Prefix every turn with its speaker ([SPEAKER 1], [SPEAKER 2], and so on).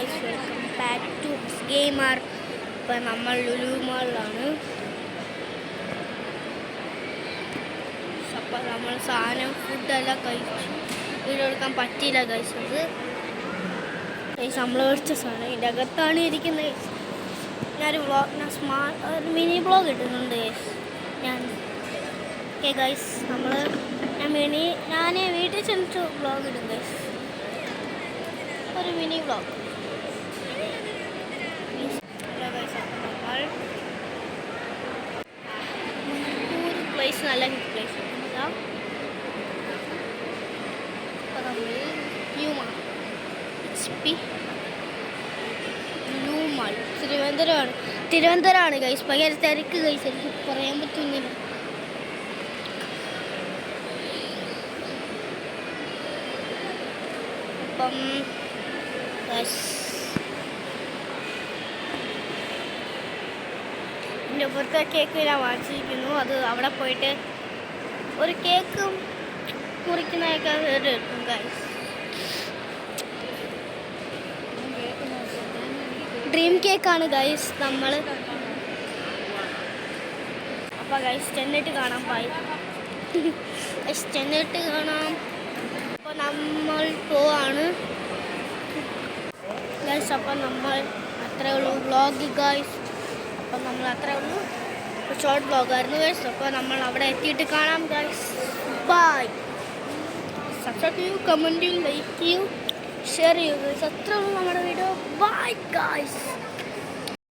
[SPEAKER 1] Guys, welcome back to gamer. ഇപ്പം നമ്മൾ ലുലു മാളിലാണ്. അപ്പം നമ്മൾ സാധനം ഫുഡെല്ലാം കഴിച്ചു. വീഡിയോ എടുക്കാൻ പറ്റിയില്ല ഗൈസ്. അത് ഗൈസ് നമ്മൾ മേടിച്ച സാധനം ഇതിൻ്റെ അകത്താണ് ഇരിക്കുന്നത്. ഞാനൊരു ഒരു മിനി വ്ളോഗ് ഇടുന്നുണ്ട് ഗൈസ്. ഓക്കെ ഗൈസ്, ഞാൻ വീട്ടിൽ ചെന്നിട്ട് വ്ളോഗ് ഇടും ഗൈസ്. ഒരു മിനി വ്ളോഗ്. പ്ലേസ് നല്ല പ്ലേസ്. തിരുവനന്തപുരമാണ് ഗൈസ്. ഭയങ്കര തിരക്ക് ഗൈസ്, എനിക്ക് പറയാൻ പറ്റുന്നില്ല. അപ്പം എൻ്റെ പുറത്തെ കേക്ക് ഞാൻ വാങ്ങിച്ചിരിക്കുന്നു. അത് അവിടെ പോയിട്ട് ഒരു കേക്ക് മുറിക്കുന്നതൊക്കെ എടുക്കും ഗൈസ്. ഡ്രീം കേക്കാണ് ഗൈസ് നമ്മൾ. അപ്പോൾ ഗൈസ് ചെന്നിട്ട് കാണാം. ബൈ ഗൈസ്, ചെന്നിട്ട് കാണാം. അപ്പോൾ നമ്മൾ പോവാണ് ഗൈസ്. അപ്പം നമ്മൾ അത്രേ ഉള്ളൂ വ്ളോഗ് ഗൈസ്. അപ്പം നമ്മൾ അത്രേ ഉള്ളൂ, ഷോർട്ട് വ്ളോഗായിരുന്നു ഗൈസ്. അപ്പോൾ നമ്മൾ അവിടെ എത്തിയിട്ട് കാണാം ഗൈസ്. ബൈ. സബ്സ്ക്രൈബ് ചെയ്യൂ, കമൻറ്റ് ചെയ്യൂ, ലൈക്ക് ചെയ്യൂ, ഷെയർ ചെയ്യൂ ഗൈസ്. അത്രേ ഉള്ളൂ നമ്മുടെ വീഡിയോ. Bye guys.